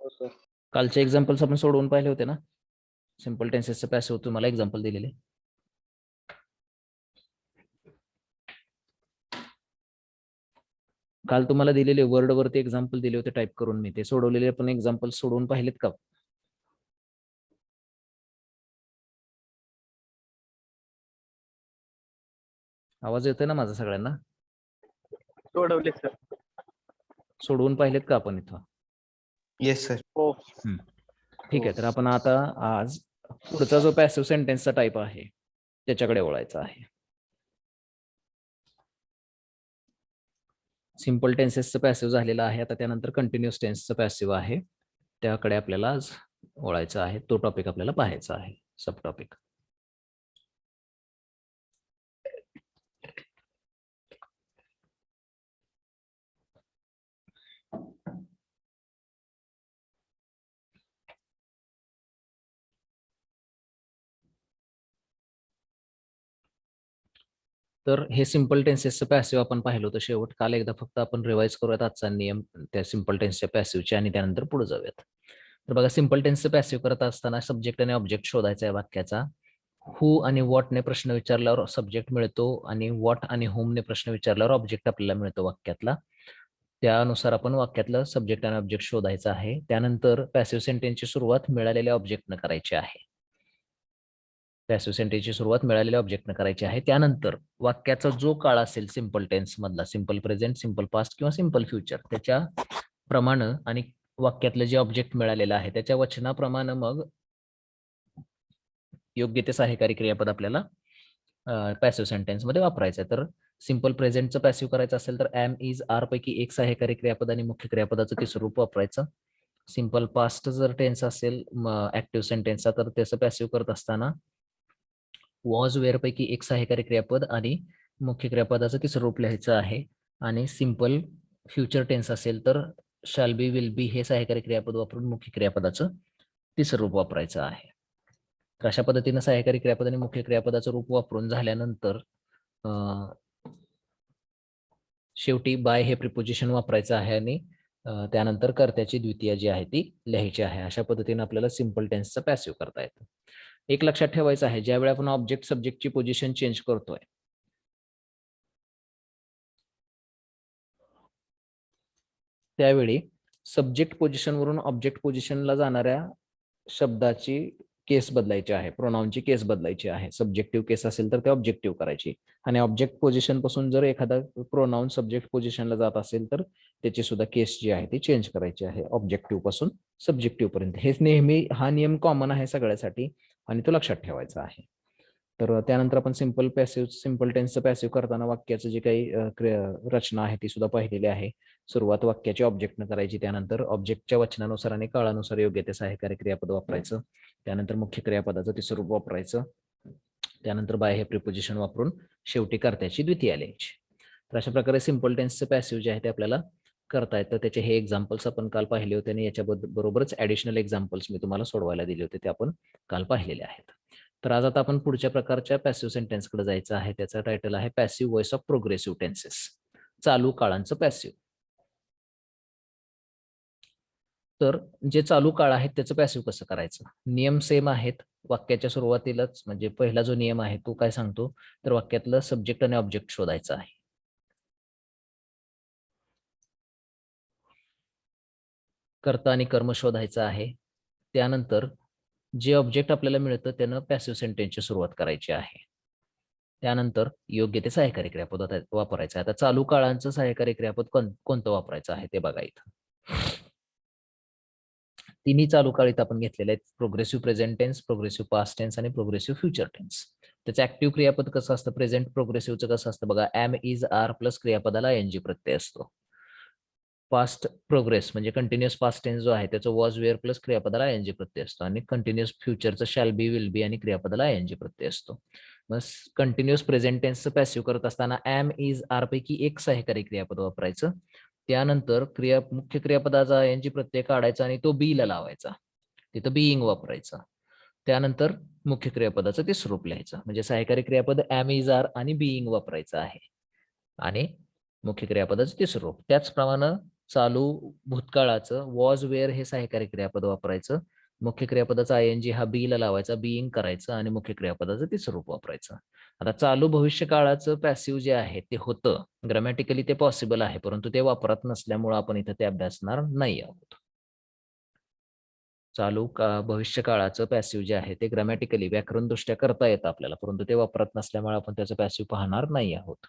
हो सर. कालचे एक्झाम्पल्स आपण सोडवून पाहिले होते ना, सिम्पल टेन्सेसचं पॅसिव्ह तुम्हाला एक्झाम्पल दिलेले. काल तुम्हाला दिलेले वर्ड वरती एक्झाम्पल दिले होते टाईप करून, मी ते सोडवलेले पण एक्झाम्पल सोडवून पाहिलेत का? आवाज येतोय ना माझा सगळ्यांना? सोडवले सर. सोडवून पाहिलेत का आपण इथं? Yes sir. हो. ठीक आहे, तर आपण आता आज पुढचा जो पॅसिव्ह सेंटेन्सचा टाईप आहे त्याच्याकडे वळायचा आहे. सिम्पल टेन्सेसचं पॅसिव्ह झालेलं आहे, आता त्यानंतर कंटिन्युअस टेन्सचं पॅसिव्ह आहे, त्याकडे आपल्याला आज वळायचं आहे. तो टॉपिक आपल्याला पाहायचा आहे, सब टॉपिक. तर हे सिम्पल टेन्सेसचं पॅसिव्ह आपण पाहिलं होतं शेवट. काल एकदा फक्त आपण रिवाइज करूयात आजचा नियम त्या सिम्पल टेन्सच्या पॅसिव्हचे आणि त्यानंतर पुढे जाऊयात. तर बघा, सिम्पल टेन्सचं पॅसिव्ह करत असताना सब्जेक्ट आणि ऑब्जेक्ट शोधायचा आहे वाक्याचा. हू आणि व्हॉटने प्रश्न विचारल्यावर सब्जेक्ट मिळतो आणि व्हॉट आणि होमने प्रश्न विचारल्यावर ऑब्जेक्ट आपल्याला मिळतो वाक्यातला. त्यानुसार आपण वाक्यातलं सब्जेक्ट आणि ऑब्जेक्ट शोधायचं आहे. त्यानंतर पॅसिव्ह सेंटेन्सची सुरुवात मिळालेल्या ऑब्जेक्टनं करायची आहे. पॅसिव्ह सेंटेन्सची सुरुवात मिळालेल्या ऑब्जेक्टनं करायची आहे. त्यानंतर वाक्याचा जो काळ असेल सिम्पल टेन्स मधला, सिम्पल प्रेझेंट, सिम्पल पास्ट किंवा सिम्पल फ्युचर, त्याच्या प्रमाणे आणि वाक्यातलं जे ऑब्जेक्ट मिळालेलं आहे त्याच्या वचनाप्रमाणे मग योग्य ते सहाय्यकारी क्रियापद आपल्याला पॅसिव्ह सेंटेन्स मध्ये वापरायचं आहे. तर सिम्पल प्रेझेंटचं पॅसिव्ह करायचं असेल तर एम, इज, आर पैकी एक सहाय्यकारी क्रियापद आणि मुख्य क्रियापदाचं तिसरं रूप वापरायचं. सिम्पल पास्ट जर टेन्स असेल ऍक्टिव्ह सेंटेन्सचा, तर त्याचं पॅसिव्ह करत असताना वॉज, वेअर पैकी एक सहाय्यकारी क्रियापद आणि मुख्य क्रियापदाचं तिसरं रूप लिहायचं आहे. आणि सिम्पल फ्युचर टेन्स असेल तर शॅल बी, विल बी हे सहाय्यकारी क्रियापद वापरून मुख्य क्रियापदाचं तिसरं रूप वापरायचं आहे. तर अशा पद्धतीनं सहाय्यकारी क्रियापद आणि मुख्य क्रियापदाचं रूप वापरून झाल्यानंतर शेवटी बाय हे प्रिपोजिशन वापरायचं आहे आणि त्यानंतर कर्त्याची द्वितीय जी आहे ती लिहायची आहे. अशा पद्धतीने आपल्याला सिम्पल टेन्सचं पॅसिव्ह करता येतं. एक लक्षात ठेवायचं आहे, ज्यावेळी आपण ऑब्जेक्ट सब्जेक्टची पोझिशन चेंज करतोय, त्यावेळी सब्जेक्ट पोझिशनवरून ऑब्जेक्ट पोझिशनला जाणाऱ्या शब्दाची केस बदलायची आहे, प्रोनाउनची केस बदलायची आहे. सब्जेक्टिव्ह केस असेल तर ते ऑब्जेक्टिव्ह करायची आणि ऑब्जेक्ट पोझिशन पासून जर एखादा प्रोनाउन सब्जेक्ट पोझिशनला जात असेल तर त्याची सुद्धा केस जी आहे ती चेंज करायची आहे, ऑब्जेक्टिव्ह पासून सब्जेक्टिव्ह पर्यंत. हेच नेहमी हा नियम कॉमन आहे सगळ्यासाठी आणि तो लक्षात ठेवायचा आहे. तर त्यानंतर आपण सिम्पल टेन्सचं पॅसिव्ह करताना वाक्याचं जे काही रचना आहे ती सुद्धा पाहिलेली आहे. सुरुवात वाक्याची ऑब्जेक्टनं करायची, त्यानंतर ऑब्जेक्टच्या वचनानुसार आणि काळानुसार योग्य ते सहाय्यकारी क्रियापद वापरायचं, त्यानंतर मुख्य क्रियापदाचं तिसरं रूप वापरायचं, त्यानंतर बाय हे प्रिपोजिशन वापरून शेवटी कर्त्याची द्वितीय लिहायची. तर अशा प्रकारे सिम्पल टेन्सचं पॅसिव्ह जे आहे ते आपल्याला करता येतं. त्याचे हे एक्झाम्पल्स आपण काल पाहिले होते आणि याच्या बरोबरच ऍडिशनल एक्झाम्पल्स मी तुम्हाला सोडवायला दिले होते, ते आपण काल पाहिलेले आहेत. तर आज आता आपण पुढच्या प्रकारच्या पॅसिव्ह सेंटेन्सकडे जायचं आहे. त्याचा टायटल आहे passive voice of progressive tenses, चालू काळांचं पॅसिव्ह. तर जे चालू काळ आहेत त्याचं पॅसिव्ह कसं करायचं? नियम सेम आहेत. वाक्याच्या सुरुवातीलाच म्हणजे पहिला जो नियम आहे तो काय सांगतो, तर वाक्यातलं सब्जेक्ट आणि ऑब्जेक्ट शोधायचं आहे. कर्ता आणि कर्म शोधायचं आहे. त्यानंतर जे ऑब्जेक्ट आपल्याला मिळतं त्यानं पॅसिव्ह सेंटेन्सची सुरुवात करायची आहे. त्यानंतर योग्य ते सहाय्यकारी क्रियापद वापरायचं आहे. आता चालू काळांचं सहाय्यकारी क्रियापद कोणतं वापरायचं आहे ते बघा इथं. तिन्ही चालू काळ इथं आपण घेतलेले आहेत, progressive present tense, progressive past tense आणि प्रोग्रेसिव्ह फ्युचर टेन्स. त्याचं ऍक्टिव्ह क्रियापद कसं असतं, प्रेझेंट प्रोग्रेसिव्हचं कसं असतं बघा, एम, इज, आर प्लस क्रियापदाला एनजी प्रत्यय असतो. पास्ट प्रोग्रेस म्हणजे कंटिन्युअस पास्ट टेन्स जो आहे त्याचं वॉज, वेअर प्लस क्रियापदाला एनजी प्रत्यय असतो आणि कंटिन्युअस फ्युचरचं शॅल बी, विल बी आणि क्रियापदाला एनजी प्रत्यय असतो. मग कंटिन्युअस प्रेझेंट टेन्सचं पॅसिव्ह करत असताना एम, इज, आर पैकी एक सहाय्यकारी क्रियापद वापरायचं. त्यानंतर मुख्य क्रियापदाचा एनजी प्रत्यय काढायचा आणि तो बी ला लावायचा, तिथं बीइंग वापरायचा. त्यानंतर मुख्य क्रियापदाचं तिसरं रूप लिहायचं, म्हणजे सहाय्यकारी क्रियापद एम, इज, आर आणि बीइंग वापरायचं आहे आणि मुख्य क्रियापदाचं तिसरं रूप. त्याचप्रमाणे चालू भूतकाळाचं वॉज वेअर हे सहाय्यकारी क्रियापद वापरायचं. मुख्य क्रियापदाचा आयएनजी हा बी ला लावायचा, बीइंग करायचं आणि मुख्य क्रियापदाचं तिसरं रूप वापरायचं. आता चालू भविष्य काळाचं पॅसिव्ह जे आहे ते होतं, ग्रामॅटिकली ते पॉसिबल आहे, परंतु ते वापरत नसल्यामुळे आपण इथं ते अभ्यासणार नाही आहोत. चालू भविष्य काळाचं पॅसिव्ह जे आहे ते ग्रामॅटिकली व्याकरणदृष्ट्या करता येतं आपल्याला, परंतु ते वापरत नसल्यामुळे आपण त्याचं पॅसिव्ह पाहणार नाही आहोत.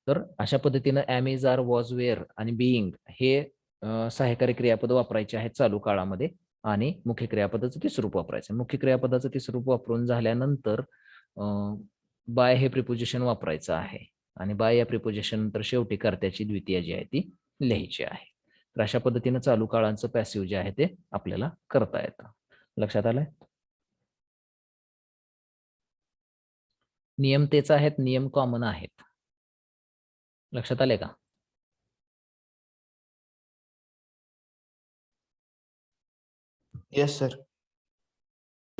तर अशा पद्धतीनं am, is, are, was, were आणि बीइंग हे सहाय्यकारी क्रियापद वापरायचे आहेत चालू काळामध्ये आणि मुख्य क्रियापदाचं तिसरं रूप वापरायचं. मुख्य क्रियापदाचं तिसरं रूप वापरून झाल्यानंतर बाय हे प्रिपोजिशन वापरायचं आहे आणि बाय या प्रिपोजिशन नंतर शेवटी कर्त्याची द्वितीय जी आहे ती लिहायची आहे. तर अशा पद्धतीनं चालू काळांचं पॅसिव्ह जे आहे ते आपल्याला करता येतं. लक्षात आलंय? नियम तेच आहेत, नियम कॉमन आहेत. लक्षात आले का? Yes sir.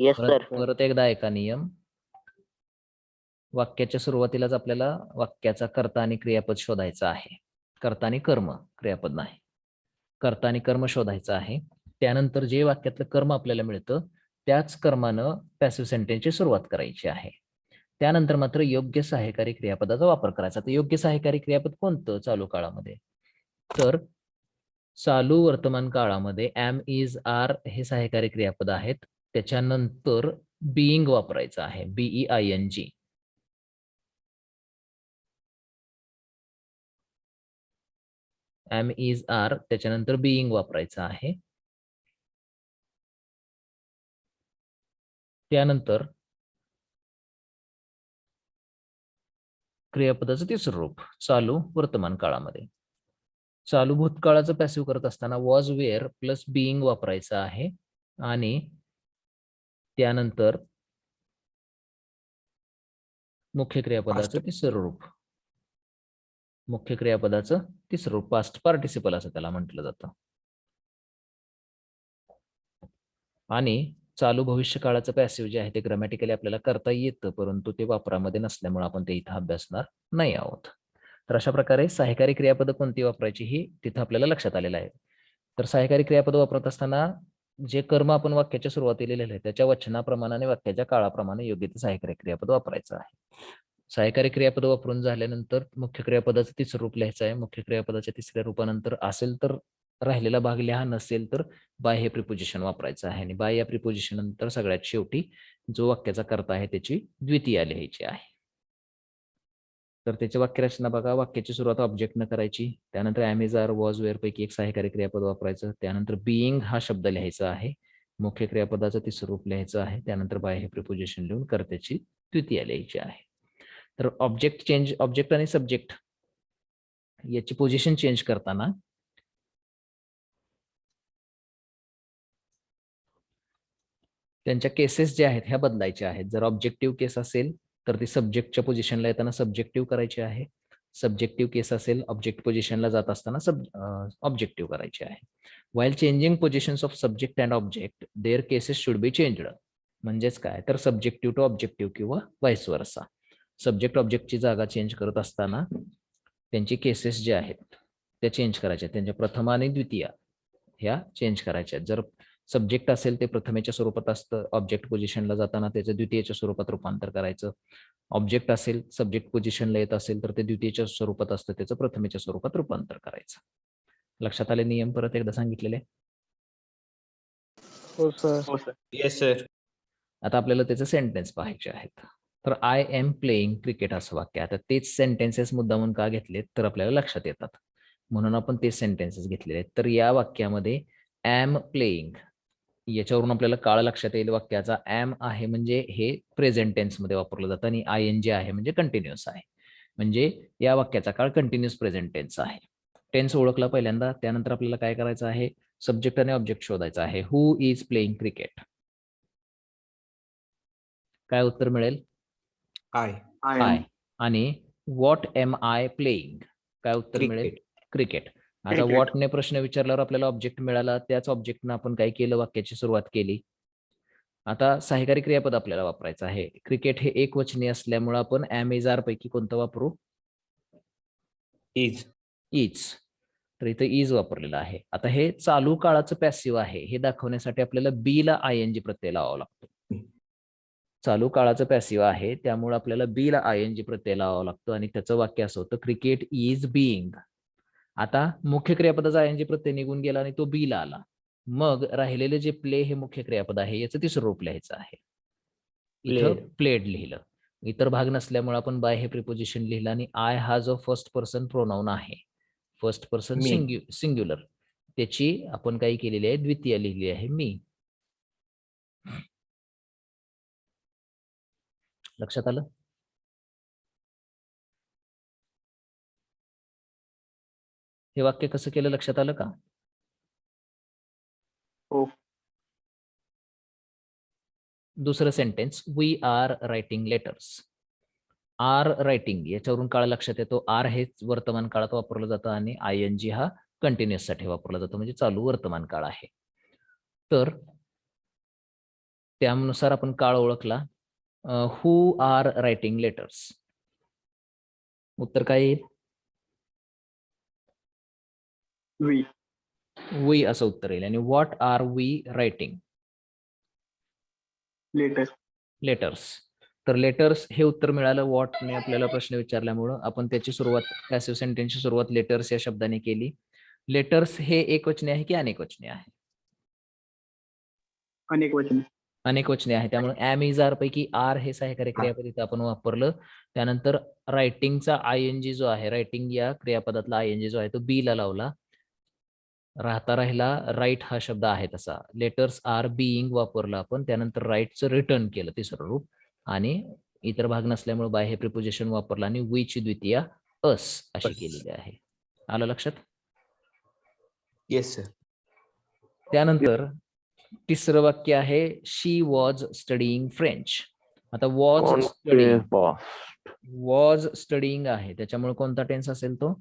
Yes sir. परत एकदा ऐका नियम. वाक्याच्या सुरुवातीलाच आपल्याला वाक्याचा कर्ता आणि क्रियापद शोधायचा आहे. कर्ता आणि कर्म, क्रियापद नाही. कर्ता आणि कर्म शोधायचं आहे. त्यानंतर जे वाक्यातलं कर्म आपल्याला मिळतं त्याच कर्मानं पॅसिव्ह सेंटेन्सची सुरुवात करायची आहे. त्यानंतर मात्र योग्य सहाय्यकारी क्रियापदाचा वापर करायचा. तर योग्य सहाय्यकारी क्रियापद कोणतं चालू काळामध्ये? तर चालू वर्तमान काळामध्ये एम, इज, आर हे सहाय्यकारी क्रियापद आहेत. त्याच्यानंतर बीइंग वापरायचं आहे, BEING. एम, इज, आर त्याच्यानंतर बीइंग वापरायचं आहे. त्यानंतर क्रियापदाचं तिसरं रूप चालू वर्तमान काळामध्ये. चालू भूतकाळाचं पॅसिव्ह करत असताना वॉज, वेअर प्लस बीइंग वापरायचं आहे आणि त्यानंतर मुख्य क्रियापदाचं तिसरं रूप, मुख्य क्रियापदाचं तिसरं रूप पास्ट पार्टिसिपल असं त्याला म्हटलं जातं. आणि चालू भविष्य काळाचं पॅसिव्ह जे आहे ते ग्रामॅटिकली आपल्याला करता येतं, परंतु ते वापरामध्ये नसल्यामुळे आपण ते इथं अभ्यासणार नाही आहोत. तर अशा प्रकारे सहाय्यकारी क्रियापद कोणती वापरायची ही तिथं आपल्याला लक्षात आलेलं आहे. तर सहाय्यकारी क्रियापद वापरत असताना जे कर्म आपण वाक्याच्या सुरुवातीला लिहिले त्याच्या वचनाप्रमाणे आणि वाक्याच्या काळाप्रमाणे योग्य ते सहाय्यकारी क्रियापद वापरायचं आहे. सहाय्यकारी क्रियापद वापरून झाल्यानंतर मुख्य क्रियापदाचं तिसरं रूप लिहायचं आहे. मुख्य क्रियापदाच्या तिसऱ्या रूपानंतर असेल तर राहिलेला भाग लिहा, नसेल तर बाय हे प्रिपोजिशन वापरायचं आहे आणि बाय या प्रिपोजिशन नंतर सगळ्यात शेवटी जो वाक्याचा कर्ता आहे त्याची द्वितीय लिहायची आहे. तर त्याची वाक्यरचना बघा. वाक्याची सुरुवात ऑब्जेक्ट न करायची, त्यानंतर am, is, are, was, were पैकी एक सहाय्यकारी क्रियापद वापरायचं, त्यानंतर बीइंग हा शब्द लिहायचा आहे, मुख्य क्रियापदाचं तिसरं रूप लिहायचं आहे, त्यानंतर बाय हे प्रिपोजिशन लिहून कर्त्याची द्वितीय लिहायची आहे. तर ऑब्जेक्ट आणि सब्जेक्ट याची पोझिशन चेंज करताना त्यांच्या केसेस ज्या आहेत ह्या बदलायच्या आहेत. जर ऑब्जेक्टिव्ह केस असेल तर ती सब्जेक्टच्या पोझिशनला येताना सब्जेक्टिव्ह करायची आहे. सब्जेक्टिव्ह केस असेल ऑब्जेक्ट पोझिशनला जात असताना ऑब्जेक्टिव्ह करायची आहे. While changing positions of subject and object their cases should be changed. म्हणजेच काय तर सब्जेक्टिव्ह टू ऑब्जेक्टिव्ह किंवा व्हाईस वर्सा. सब्जेक्ट ऑब्जेक्टची जागा चेंज करत असताना त्यांची केसेस ज्या आहेत त्या चेंज करायच्या. त्यांच्या प्रथम आणि द्वितीय ह्या चेंज करायच्या. जर सब्जेक्ट असेल ते प्रथमेच्या स्वरूपात असतं, ऑब्जेक्ट पोझिशनला जाताना त्याचं द्वितीयच्या स्वरूपात रूपांतर करायचं. ऑब्जेक्ट असेल सब्जेक्ट पोझिशनला येत असेल तर ते द्वितीयच्या स्वरूपात असतं, त्याचं प्रथमेच्या स्वरूपात रूपांतर करायचं. लक्षात आले नियम परत एकदा सांगितलेले? हो सर. Yes sir. आता आपल्याला त्याचे सेंटेन्स पाहायचे आहेत. तर आय एम प्लेइंग क्रिकेट असं वाक्य. आता तेच सेंटेन्सेस मुद्दामून का घेतलेत तर आपल्याला लक्षात येतात, म्हणून आपण तेच सेंटेन्सेस घेतलेले आहेत. तर या वाक्यामध्ये एम प्लेइंग याच्यावरून आपल्याला काळ लक्षात येईल वाक्याचा. एम आहे म्हणजे हे प्रेझेंट टेन्स मध्ये वापरलं जातं आणि ING आहे म्हणजे कंटिन्युअस आहे. म्हणजे या वाक्याचा काळ कंटिन्युअस प्रेझेंट टेन्स आहे. टेन्स ओळखला पहिल्यांदा, त्यानंतर आपल्याला काय करायचं आहे सब्जेक्ट आणि ऑब्जेक्ट शोधायचा आहे. हु इज प्लेइंग क्रिकेट? काय उत्तर मिळेल? आय. आय. आणि व्हॉट एम आय प्लेइंग? काय उत्तर मिळेल? क्रिकेट. आता व्हॉटने प्रश्न विचारल्यावर आपल्याला ऑब्जेक्ट मिळाला, त्याच ऑब्जेक्टनं आपण काय केलं वाक्याची सुरुवात केली. आता सहाय्यकारी क्रियापद आपल्याला वापरायचं आहे. क्रिकेट हे एकवचनी असल्यामुळे आपण एम, इज, आर पैकी कोणतं वापरू? इज. इज. तर इथं इज वापरलेला आहे. आता हे चालू काळाचं पॅसिव्ह आहे हे दाखवण्यासाठी आपल्याला बी ला आयएनजी प्रत्यय लावावा लागतो. चालू काळाचं पॅसिव्ह आहे त्यामुळे आपल्याला बी ला आयएनजी प्रत्यय लावावा लागतो आणि त्याचं वाक्य असं होतं क्रिकेट इज बीइंग. आता मुख्य क्रियापदाचा आयएनजी प्रत्यय निघून गेला आणि तो बी ला आला. मग राहिलेले जे प्ले हे मुख्य क्रियापद आहे याचं तिसरं रूप लिहायचं आहे. इथं प्लेड लिहिलं. इतर भाग नसल्यामुळे आपण बाय हे प्रिपोजिशन लिहिलं आणि आय हा जो फर्स्ट पर्सन प्रोनाउन आहे, फर्स्ट पर्सन सिंग्युलर, त्याची आपण काही केलेली आहे द्वितीय लिहिली आहे मी. लक्षात आलं? हे वाक्य कसं केलं लक्षात आलं का? हो. दुसरं sentence, we are writing letters. Are writing याच्यावरून काळ लक्षात येतो. आर हेच वर्तमान काळात वापरलं जातं आणि आयएनजी हा कंटिन्युअस साठी वापरला जातो, म्हणजे चालू वर्तमान काळ आहे. तर त्यानुसार आपण काळ ओळखला. हू आर रायटिंग लेटर्स, उत्तर काय येईल? वी असं उत्तर येईल. आणि what are we writing? Letters. तर लेटर्स हे उत्तर मिळालं. व्हॉटने आपल्याला प्रश्न विचारल्यामुळं आपण त्याची सुरुवात, पॅसिव्ह सेंटेन्सची सुरुवात लेटर्स या शब्दाने केली. लेटर्स हे एकवचनी आहे की अनेकवचनी आहे? अनेकवचनी. अनेकवचनी आहे. त्यामुळे ॲम इज आर पैकी आर हे सहाय्यकारी क्रियापद इथं आपण वापरलं. त्यानंतर रायटिंगचा आयएनजी जो आहे, रायटिंग या क्रियापदातला आयएनजी जो आहे तो बी ला लावला. राहता राहिला राईट हा शब्द आहे तसा. लेटर्स आर बीइंग वापरला आपण. त्यानंतर राईटचं रिटर्न केलं तिसरं रूप आणि इतर भाग नसल्यामुळे बाय हे प्रिपोजिशन वापरलं आणि वी ची द्वितीय अस अशी केलेली आहे. आलं लक्षात? Yes sir. त्यानंतर तिसरं वाक्य आहे शी वॉज स्टडीइंग फ्रेंच. आता वॉज स्टडीइंग आहे त्याच्यामुळे कोणता टेन्स असेल तो?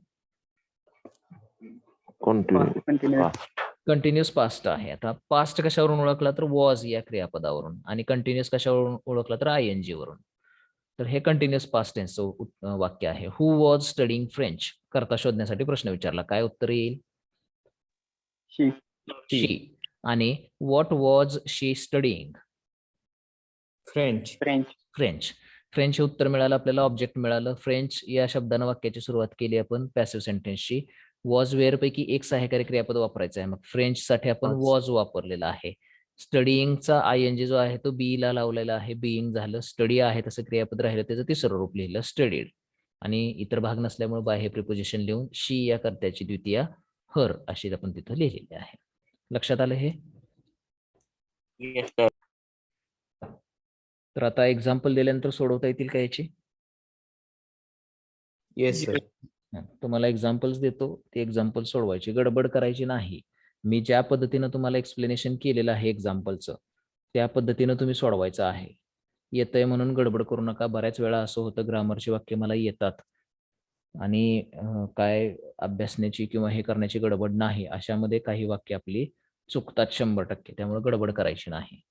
कंटिन्युअस पास्ट आहे. आता पास्ट कशावरून ओळखला तर वॉज या क्रियापदावरून, आणि कंटिन्युअस कशावरून ओळखला तर आयएनजी वरून. तर हे कंटिन्युअस पास्ट टेन्सचं वाक्य आहे. हु वॉज स्टडीइंग फ्रेंच करता शोधण्यासाठी प्रश्न विचारला, काय उत्तर येईल? शी. आणि what was she studying? French. French. French हे उत्तर मिळालं आपल्याला, ऑब्जेक्ट मिळालं. फ्रेंच या शब्दानं वाक्याची सुरुवात केली आपण पॅसिव्ह सेंटेन्सची. वॉज वेअर पैकी एक सहाय्यकारी क्रियापद वापरायचं आहे. मग फ्रेंच साठी आपण वॉज वापरलेला आहे. स्टडीइंगचा आयएनजी जो आहे तो बी ला लावलेला आहे, बीइंग झालं. स्टडी आहे तसं क्रियापद राहिलं, त्याचं तिसरं रूप लिहिलं स्टडीड. आणि इतर भाग नसल्यामुळे बाय हे प्रिपोजिशन लिहून शी या कर्त्याची द्वितीय हर अशी आपण तिथं लिहिलेली आहे. लक्षात आलं हे? तर आता एक्झाम्पल दिल्यानंतर सोडवता येतील का याची? Yes sir. तुम्हाला एक्झाम्पल्स देतो, ते एक्झाम्पल सोडवायची, गडबड करायची नाही. मी ज्या पद्धतीनं तुम्हाला एक्सप्लेनेशन केलेलं आहे एक्झाम्पलचं त्या पद्धतीनं तुम्ही सोडवायचं आहे. येतंय म्हणून गडबड करू नका. बऱ्याच वेळा असं होतं ग्रामरची वाक्य मला येतात आणि काय अभ्यासण्याची किंवा हे करण्याची गडबड नाही, अशामध्ये काही वाक्य आपली चुकतात 100%. त्यामुळे गडबड करायची नाही.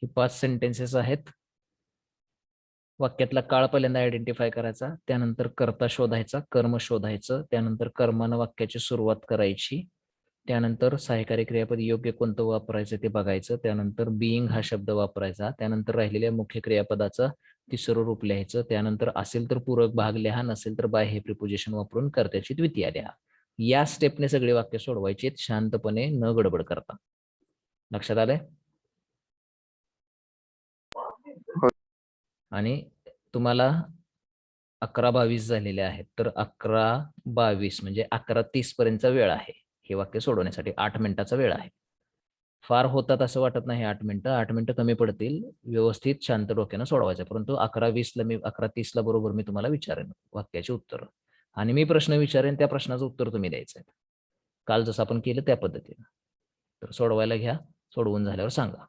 ही 5 सेंटेन्सेस आहेत. वाक्यातला काळ पहिल्यांदा आयडेंटिफाय करायचा, त्यानंतर कर्ता शोधायचा, कर्म शोधायचं, त्यानंतर कर्मानं वाक्याची सुरुवात करायची, त्यानंतर सहाय्यकारी क्रियापद योग्य कोणतं वापरायचं ते बघायचं, त्यानंतर बिईंग हा शब्द वापरायचा, त्यानंतर राहिलेल्या मुख्य क्रियापदाचं तिसरं रूप लिहायचं, त्यानंतर असेल तर पूरक भाग लिहा, नसेल तर बाय हे प्रिपोजिशन वापरून कर्त्याची द्वितीया लिहा. या स्टेपने सगळे वाक्य सोडवायचे शांतपणे, न गडबड करता. लक्षात आलंय? आणि तुम्हाला 11:22 झालेले आहेत, तर 11:22 म्हणजे 11:30 पर्यंतचा वेळ आहे हे वाक्य सोडवण्यासाठी. 8 मिनिटाचा वेळ आहे. फार होतात असं वाटत नाही 8 मिनिटं. 8 मिनिटं कमी पडतील. व्यवस्थित शांत डोक्यानं सोडवायचं. परंतु 11:30ला बरोबर मी तुम्हाला विचारेन वाक्याची उत्तरं. आणि मी प्रश्न विचारेन, त्या प्रश्नाचं उत्तर तुम्ही द्यायचं आहे. काल जसं आपण केलं त्या पद्धतीनं. तर सोडवायला घ्या. सोडवून झाल्यावर सांगा.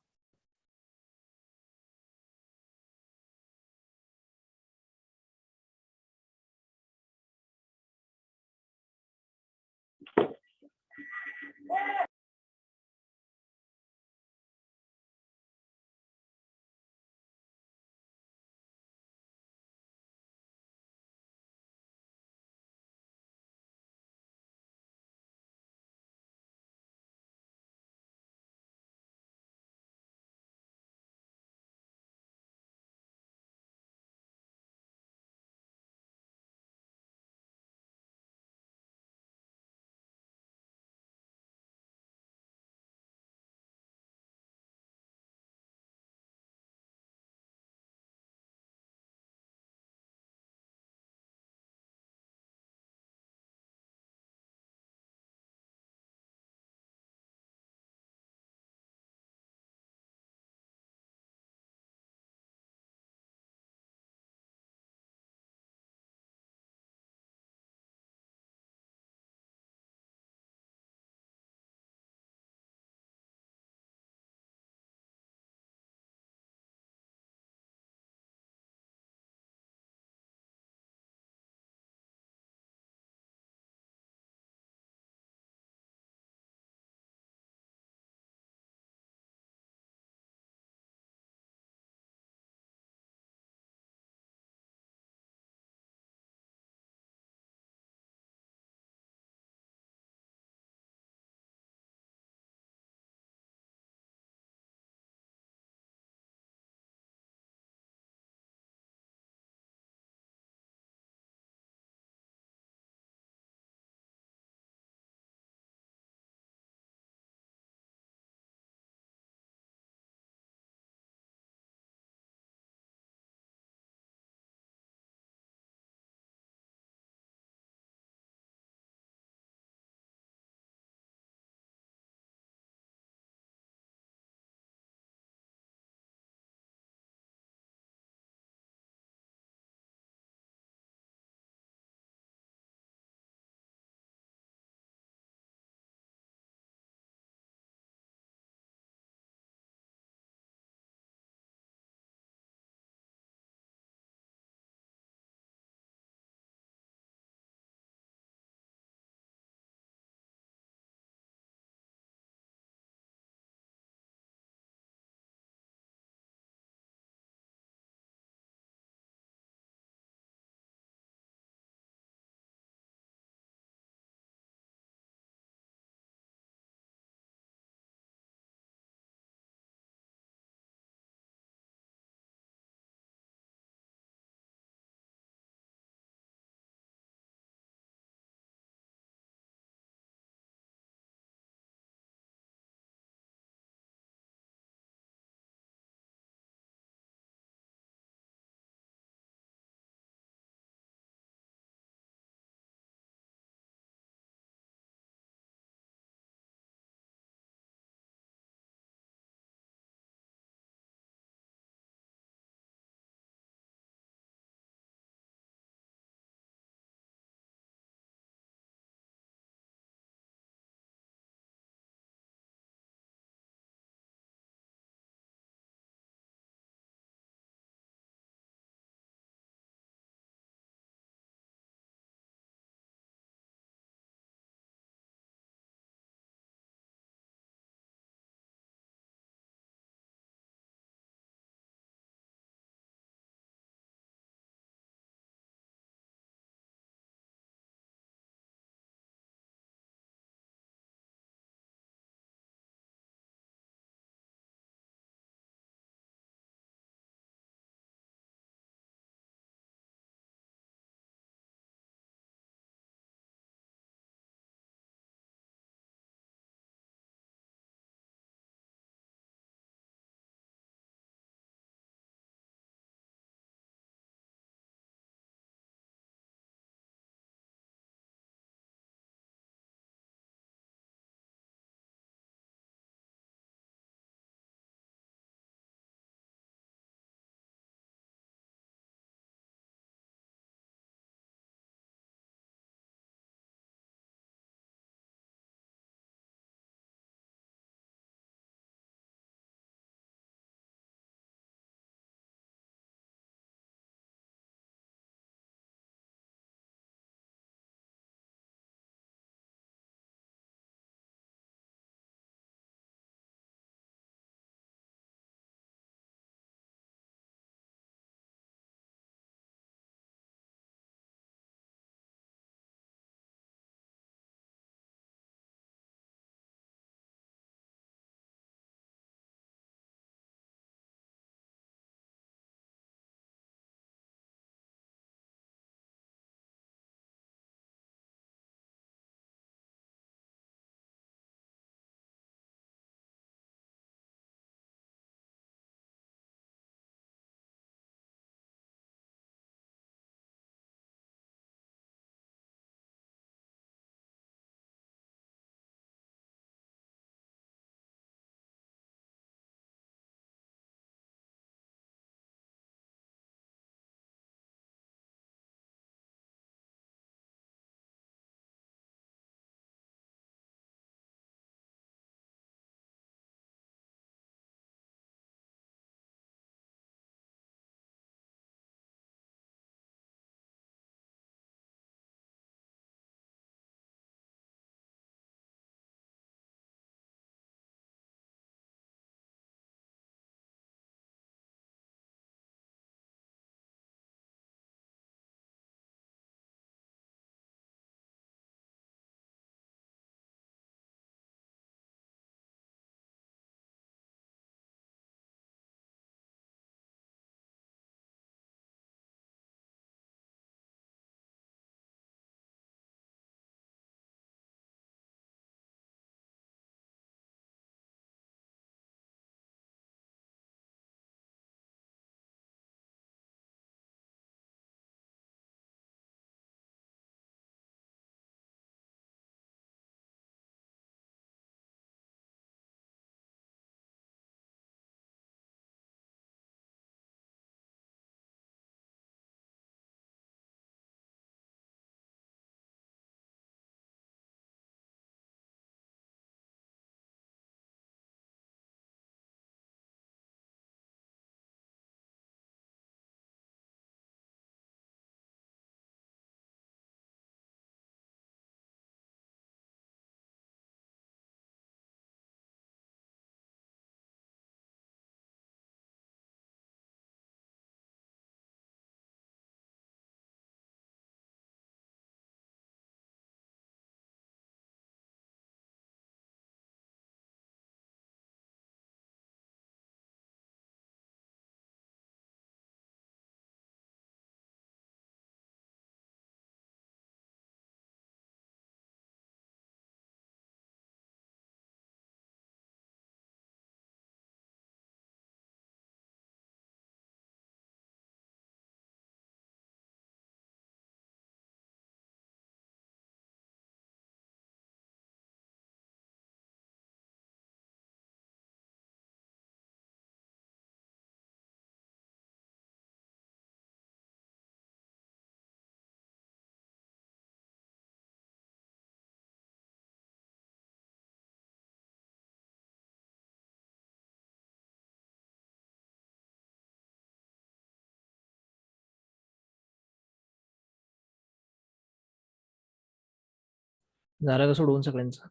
झालं का सोडवून सगळ्यांचं?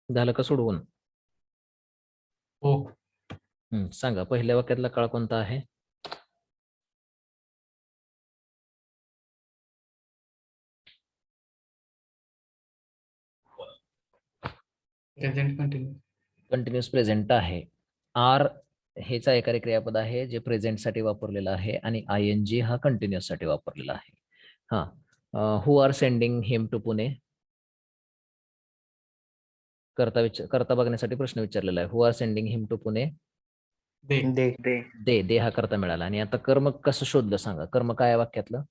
झालं का सोडवून? हो. सांगा पहिल्या वाक्यातला काळ कोणता आहे? Present continue. कंटिन्युअस प्रेझेंट आहे. आर हेच कार्यकारी क्रियापद आहे जे प्रेझेंट साठी वापरलेलं आहे आणि ING हा कंटिन्युअस साठी वापरलेला आहे. हा who are sending him to Pune? करता बघण्यासाठी प्रश्न विचारलेला आहे. Who are sending him to Pune? They हा करता मिळाला. आणि आता कर्म कसं शोधलं सांगा. कर्म काय आहे वाक्यातलं?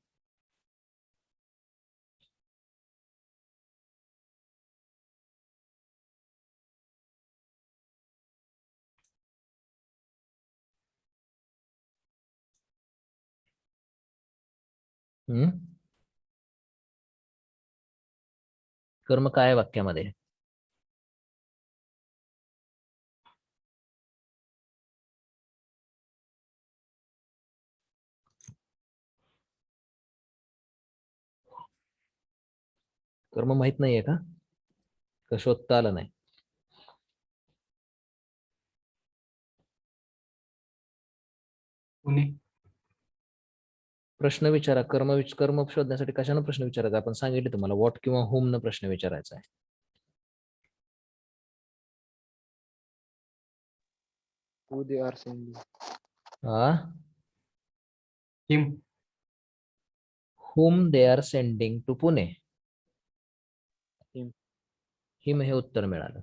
कर्म काय आहे वाक्यामध्ये? कर्म माहित नाहीये का? शोधता आलं नाही? पुणे. प्रश्न विचारा. कर्म शोधण्यासाठी कशानं प्रश्न विचारायचा? आपण सांगितले तुम्हाला व्हॉट किंवा होम न प्रश्न विचारायचा आहे. Who they are sending. Him. whom they are sending to Pune. हिम हे उत्तर मिळालं.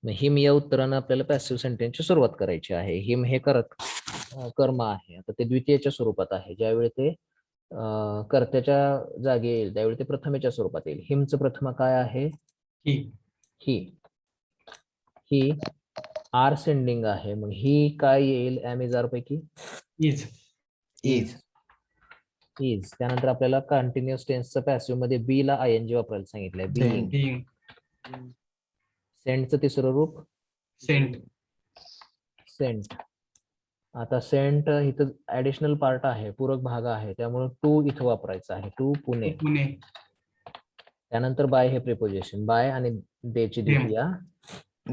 हिम या उत्तरानं आपल्याला पॅसिव्ह सेंटेन्सची सुरुवात करायची आहे. हिम हे कर्म आहे. आता ते द्वितीयच्या स्वरूपात आहे. ज्यावेळी ते कर्त्याच्या जागी येईल त्यावेळी ते प्रथमेच्या स्वरूपात येईल. हिमचं प्रथमा काय आहे? ही आर सेंडिंग आहे. मग ही काय येईल? ॲमेझार पैकी इज. त्यानंतर आपल्याला कंटिन्युअस टेन्सचं पॅसिव्ह मध्ये बी ला ING वापरायला सांगितलंय. बीइंग. सेंडचं तिसरं रूप सेंट. आता सेंट इथं ऍडिशनल पार्ट आहे, पूरक भाग आहे, त्यामुळे टू इथं वापरायचा आहे. टू पुणे. त्यानंतर बाय हे प्रिपोजिशन. बाय आणि देची द्वितीया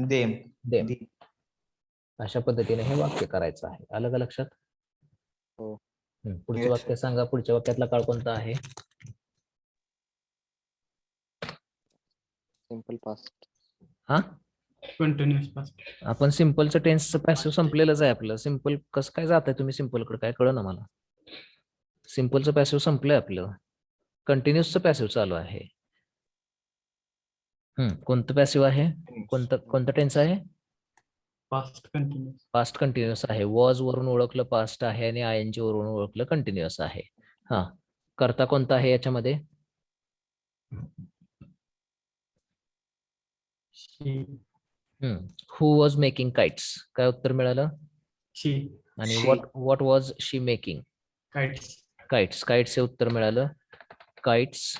देम. अशा पद्धतीने हे वाक्य करायचं आहे. आलं का लक्षात? हो. पुढचं वाक्य सांगा. पुढच्या वाक्यातला काळ कोणता आहे? Simple past. Continuous past. आपण सिंपलचं टेन्सचं पॅसिव्ह संपलेलंच आहे आपलं. सिंपल कसं काय जात आहे तुम्ही सिंपलकडे? काय कळलं ना मला. सिंपलचं पॅसिव्ह संपलंय आपलं. कंटिन्युअसचं पॅसिव्ह चालू आहे. कोणतं पॅसिव्ह आहे? कोणतं टेन्स आहे? पास्ट कंटिन्युअस आहे. वॉज वरून ओळखलं पास्ट आहे आणि ING वरून ओळखलं कंटिन्युअस आहे. करता कोणता आहे याच्यामध्ये? हु वॉज मेकिंग काइट्स? काय उत्तर मिळालं? आणि what was she making? Kites. हे उत्तर मिळालं. काइट्स.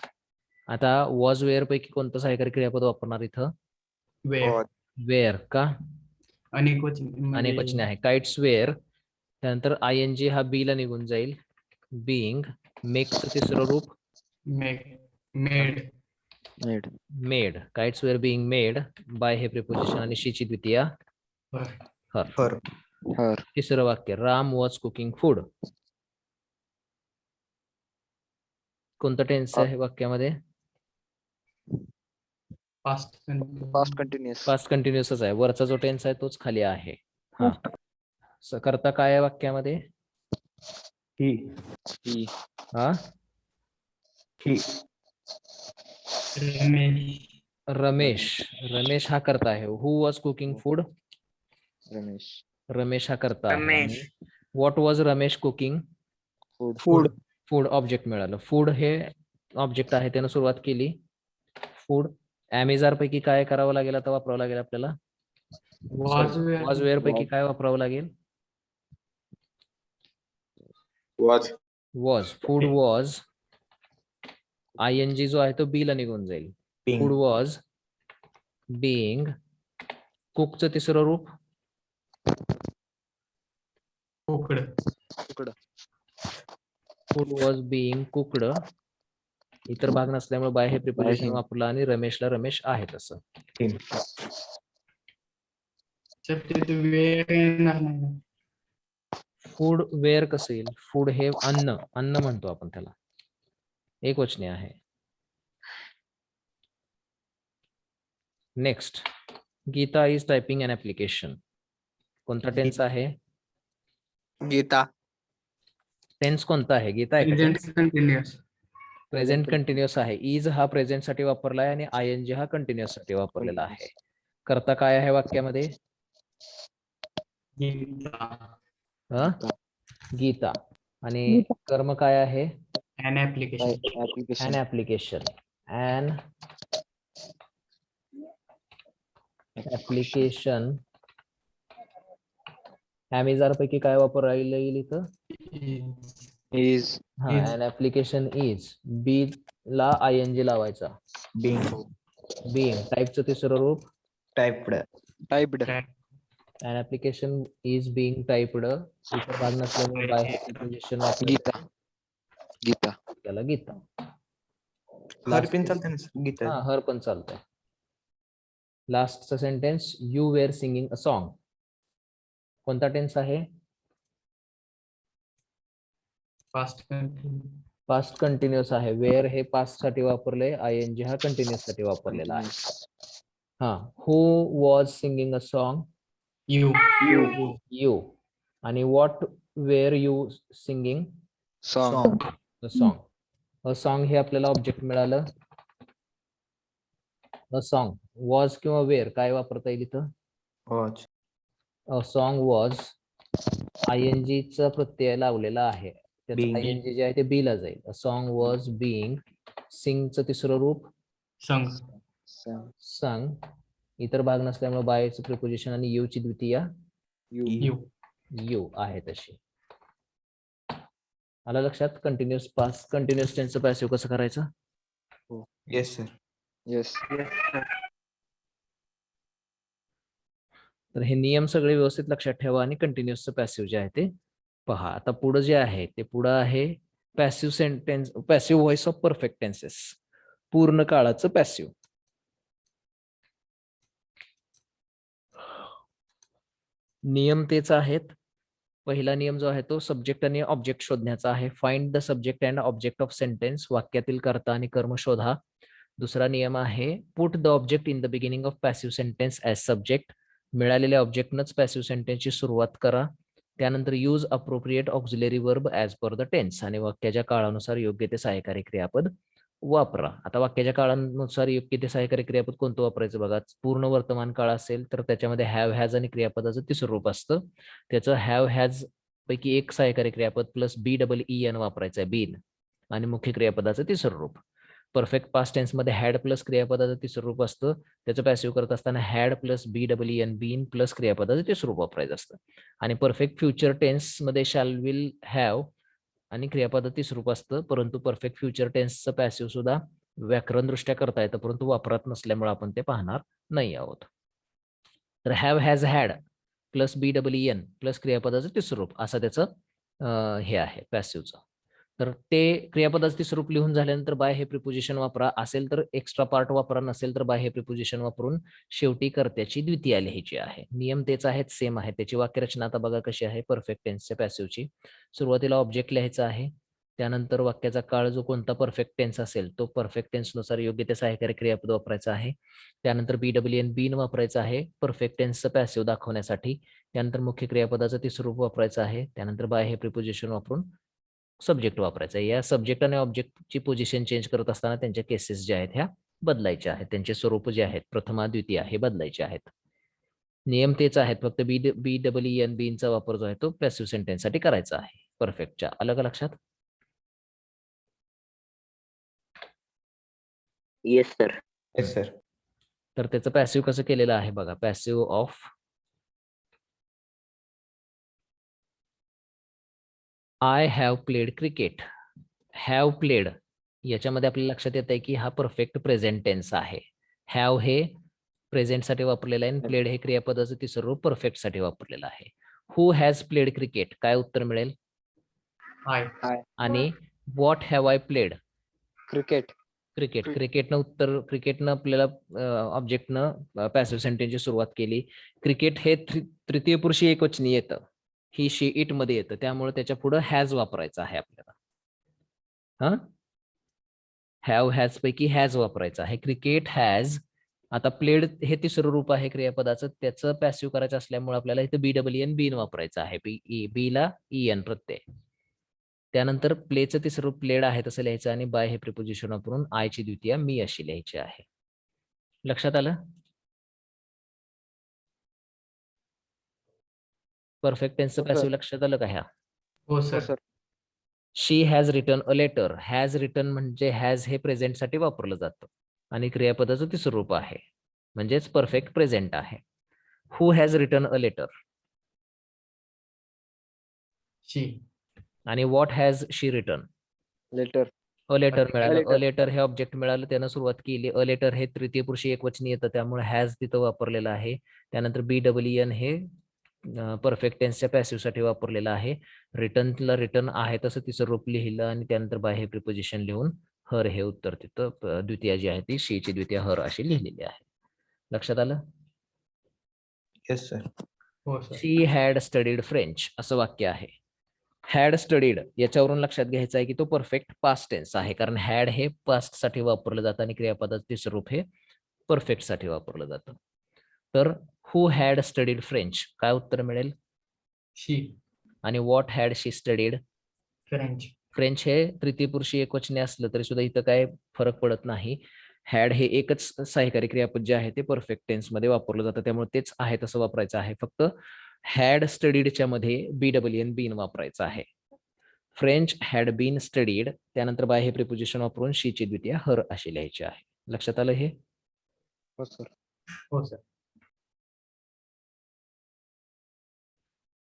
आता वॉज वेअर पैकी कोणतं सहाय्यकारी क्रियापद वापरणार इथं? वेअर. का? अनेक वचने आहे. Kites wear. त्यानंतर ING हा बी ला निघून जाईल. बीइंग. मेकचं तिसरं रूप made. Kites were being made. By हे प्रिपोजिशन आणि शीची द्वितीया हर. तिसरं वाक्य राम वॉज कुकिंग फूड. कोणतं टेन्स आहे वाक्यामध्ये? पास्ट कंटिन्युअस आहे. वरचा जो टेन्स आहे तोच खाली आहे. करता काय आहे वाक्यामध्ये? रमेश हा करता आहे. हु वॉज कुकिंग फूड? रमेश हा करता आहे. What was Ramesh cooking? Food object मिळालं. फूड हे ऑब्जेक्ट आहे, त्यानं सुरुवात केली. फूड. ॲमेझार पैकी काय करावं लागेल आता? वापरावं लागेल आपल्याला वॉज वेअर पैकी काय वापरावं लागेल? वॉज. Food was. ING जो आहे तो बी ला निघून जाईल. Food was being. कुकचं तिसरं रूप फूड वॉज बिईंग कुकड. इतर भाग नसल्यामुळे बाय हे प्रिपोजिशन him. वापरलं आणि रमेशला रमेश आहे तसं. सर तिथे वेळ येणार नाही. फूड वेअर कसं येईल? फूड हे अन्न, अन्न म्हणतो आपण त्याला, एक वचनी आहे. Next, Geeta is typing an application. कोणता टेन्स आहे? गीता. टेन्स कोणता आहे? गीता आहे प्रेझेंट कंटिन्युअस. प्रेझेंट कंटिन्युअस आहे. इज हा प्रेझेंट साठी वापरलाय आणि आयएनजी हा कंटिन्युअस साठी वापरलेला आहे. कर्ता काय आहे वाक्यामध्ये? गीता. आणि कर्म काय आहे? An application. An application. An application. Amazon पैकी काय वापरायला येईल इथं? Is. हा, an application is. बी ला आयएनजी लावायचा. being टाइपचं तिसरं रूप Typed. an application is being typed. इतर भाग नसल्यामुळे बाय हे preposition वापरायचं. गीता. त्याला गीता. हर पिन चालते ना सर, गीता. हा, हर पण चालतंय. लास्टचा sentence, you were singing a song. कोणता टेन्स आहे? Past continuous. पास्ट कंटिन्युअस आहे. वेअर हे पास्ट साठी वापरले, आयएनजी हा कंटिन्युअस साठी वापरलेला आहे. हा, who was singing a song? You. You. आणि what were you singing? Song. A song. A song हे आपल्याला ऑब्जेक्ट मिळालं. अ सॉन्ग वॉज किंवा वेअर काय वापरता येईल इथं? Was. A song was, ING चा प्रत्यय लावलेला आहे. त्याचं Being. आयएनजी जे आहे ते बी ला जाईल. अ सॉन्ग वॉज बिईंग. सिंगचं तिसरं रूप Sung. Sung. संग. इतर भाग नसल्यामुळे बायचं प्रिपोजिशन आणि यू ची द्वितीय You. यू आहे तशी. आलं लक्षात? कंटिन्युअस पास्ट कंटिन्युअस टेन्सचं पॅसिव्ह कसं करायचं? Yes sir. Yes. तर हे नियम सगळे व्यवस्थित लक्षात ठेवा आणि कंटिन्युअसचं पॅसिव्ह जे आहे ते पहा. आता पुढे जे आहे ते पुढे आहे passive sentence, passive voice of perfect tenses. पूर्ण काळाचं पॅसिव्ह. नियम तेच आहेत. पहिला नियम जो आहे तो सब्जेक्ट आणि ऑब्जेक्ट शोधण्याचा आहे. Find the subject and object of sentence. वाक्यातील कर्ता आणि कर्म शोधा. दुसरा नियम आहे put the object in the beginning of passive sentence as subject. मिळालेल्या ऑब्जेक्टनच पॅसिव्ह सेंटेन्सची सुरुवात करा. त्यानंतर use appropriate auxiliary verb as per the tense. आणि वाक्याच्या काळानुसार योग्य ते सहाय्यकारी क्रियापद वापरा. आता वाक्याच्या काळानुसार योग्य ते सहाय्यकारी क्रियापद कोणतं वापरायचं बघा. पूर्ण वर्तमान काळ असेल तर त्याच्यामध्ये हॅव हॅज आणि क्रियापदाचं तिसरं रूप असतं. त्याचं हॅव हॅज पैकी एक सहाय्यकारी क्रियापद प्लस BEEN वापरायचं आहे, बीन. आणि मुख्य क्रियापदाचं तिसरं रूप. परफेक्ट पास्ट टेन्स मध्ये हॅड प्लस क्रियापदाचं तिसरं रूप असतं. त्याचं पॅसिव्ह करत असताना had plus BEEN been plus क्रियापदाचं तिसरं रूप वापरायचं असतं. आणि परफेक्ट फ्युचर टेन्स मध्ये शॅल विल हॅव आणि क्रियापद तिसरं रूप असतं. परंतु परफेक्ट फ्युचर टेन्सचं पॅसिव्ह सुद्धा व्याकरणदृष्ट्या करता येतं, परंतु वापरात नसल्यामुळे आपण ते पाहणार नाही आहोत. तर have has had plus BEEN plus क्रियापदाचं तिसरं रूप असं त्याचं हे आहे पॅसिव्हचं. तर ते क्रियापदाचं तिसरं रूप लिहून झाल्यानंतर बाय हे प्रिपोजिशन वापरा. असेल तर एक्स्ट्रा पार्ट वापरा, नसेल तर बाय हे प्रिपोजिशन वापरून शेवटी कर्त्याची द्वितीय लिहायची आहे. नियम तेच आहेत, सेम आहे. त्याची वाक्यरचना आता बघा कशी आहे. परफेक्ट टेन्सच्या पॅसिव्हची सुरुवातीला ऑब्जेक्ट लिहायचा आहे. त्यानंतर वाक्याचा काळ जो कोणता परफेक्ट टेन्स असेल तो परफेक्ट टेन्सनुसार योग्य ते सहाय्यकारी क्रियापद वापरायचा आहे. त्यानंतर BEEN बीन वापरायचं आहे परफेक्ट टेन्सचं पॅसिव्ह दाखवण्यासाठी. त्यानंतर मुख्य क्रियापदाचं तिसरं रूप वापरायचं आहे. त्यानंतर बाय हे प्रिपोजिशन वापरून सब्जेक्ट वापरायचा आहे. या सब्जेक्ट आणि ऑब्जेक्टची पोझिशन चेंज करत असताना त्यांच्या केसेस ज्या आहेत ह्या बदलायच्या आहेत. त्यांचे स्वरूप जे आहेत प्रथमा द्वितीय हे बदलायचे आहेत. नियम तेच आहेत, फक्त BEEN बीनचा वापर जो आहे तो पॅसिव्ह सेंटेन्ससाठी करायचा आहे परफेक्टच्या. अलग लक्षात? Yes sir. Yes sir. तर त्याचं पॅसिव्ह कसं केलेलं आहे बघा. Passive of I have played cricket. Have played याच्यामध्ये आपल्याला लक्षात येत आहे की हा परफेक्ट प्रेझेंट टेन्स आहे. हॅव हे प्रेझेंट साठी वापरलेलं आहे आणि प्लेड हे क्रियापदाचं तिसरं रूप परफेक्ट साठी वापरलेलं आहे. हु हॅज प्लेड क्रिकेट काय उत्तर मिळेल? I. आणि what have I played? Cricket. क्रिकेटनं आपल्याला ऑब्जेक्टनं पॅसिव्ह सेंटेन्सची सुरुवात केली. क्रिकेट हे तृतीय पुरुषी एकवचनी येतं. ही शी इट मध्ये येतं, त्यामुळे त्याच्या पुढे हॅज वापरायचा आहे आपल्याला. हा, हॅव हॅज पैकी हॅज वापरायचा आहे. Cricket has. आता प्लेड हे तिसरं रूप आहे क्रियापदाचं, त्याचं पॅसिव्ह करायचं असल्यामुळे आपल्याला इथं BEEN बीन वापरायचं आहे. बी ला EN प्रत्यय. त्यानंतर प्लेचं तिसरं रूप प्लेड आहे तसं लिहायचं आणि बाय हे प्रिपोजिशन वापरून आयची द्वितीया मी अशी लिहायची आहे. लक्षात आलं? परफेक्ट टेन्सचं हो, सर. पॅसिव्ह लक्षात आलं का ह्या? हो हो sir. Sir. She has written a letter. Has written म्हणजे हॅज हे प्रेझेंट साठी वापरलं जातं आणि क्रियापदाचं तिसरं रूप आहे, म्हणजेच परफेक्ट प्रेझेंट आहे. Who has written a letter? She. आणि what has she written? Letter. A letter मिळालं. letter. अ लेटर हे ऑब्जेक्ट मिळालं, त्यानं सुरुवात केली. अ लेटर हे तृतीय पुरुषी एकवचनी येतं, त्यामुळे हॅज तिथं वापरलेलं आहे. त्यानंतर BEEN हे परफेक्ट टेन्सच्या पॅसिव्ह साठी वापरलेलं आहे. रिटर्नला रिटर्न आहे तसं तिसरं रूप लिहिलं आणि त्यानंतर बाय हे प्रिपोजिशन लिहून हर हे उत्तर तिथं द्वितीया जी आहे ती शीची द्वितीया हर अशी लिहिलेली आहे. लक्षात आलं? Yes sir. हो sir. She had studied French असं वाक्य आहे. हॅड स्टडीड याच्यावरून लक्षात घ्यायचं आहे की तो परफेक्ट पास्ट टेन्स आहे, कारण हॅड हे पास्ट साठी वापरलं जातं आणि क्रियापदाचं तिसरं रूप हे परफेक्ट साठी वापरलं जातं. तर हु हॅड स्टडीड फ्रेंच काय उत्तर मिळेल? शी. आणि what had she studied? French. French हे तृतीय पुरुषी एकवचनी असलं तरी सुद्धा इथं काय फरक पडत नाही. हॅड हे एकच सहाय्यकारी क्रियापद जे आहे ते परफेक्ट टेन्स मध्ये वापरलं जातं, त्यामुळे तेच आहे तसं वापरायचं आहे. फक्त हॅड स्टडीडच्या मध्ये BEEN बीन वापरायचं आहे. फ्रेंच हॅड बीन स्टडीड, त्यानंतर बाय हे प्रिपोजिशन वापरून शीची द्वितीया हर अशी लिहायची आहे. लक्षात आलं हे? हो सर. हो सर.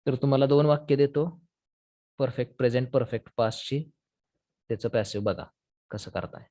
तर तुम्हाला 2 वाक्य देतो, परफेक्ट प्रेझेंट परफेक्ट पास्टची. त्याचं पॅसिव्ह बघा कसं करताय.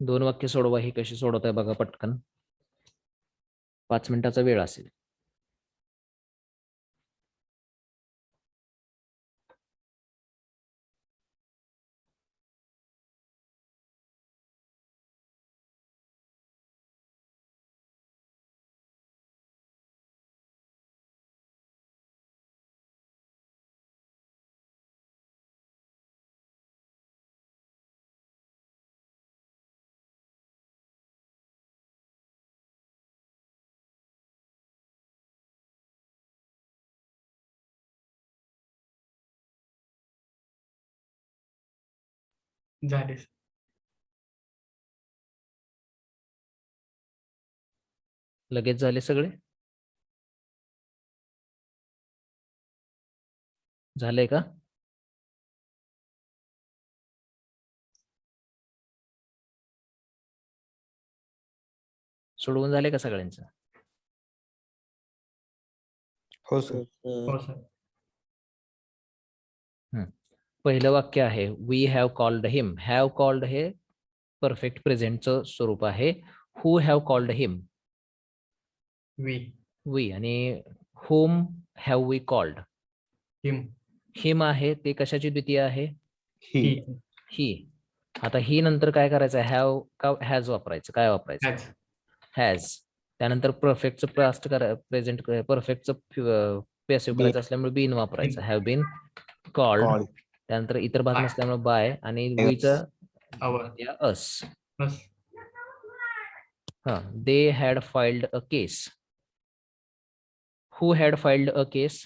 दोन वाक्य सोडवा. ही कशी सोडवताय बघा पटकन. 5 मिनिटाचा वेळ असेल. झाले. लगेच झाले सगळे? झालंय का? सोडवून झाले का सगळ्यांचं? हो सर. हो सर. पहिलं वाक्य आहे we have called him. Have called हे परफेक्ट प्रेझेंटचं स्वरूप आहे. Who have called him? We. We. आणि whom have we called? Him. Him आहे ते कशाची द्वितीय आहे? ही. ही. आता ही नंतर काय करायचं? हॅव का हॅज वापरायचं? काय वापरायचं? हॅज. हॅज. त्यानंतर परफेक्टचं पास्ट प्रेझेंट परफेक्टचं पॅसिव्ह करायचं असल्यामुळे बीन वापरायचं. Have been called. कॉल. त्यानंतर इतर भाग By. नसल्यामुळे बाय आणि Us. वीचं Our. अस. बस. They had filed a case. Who had filed a case?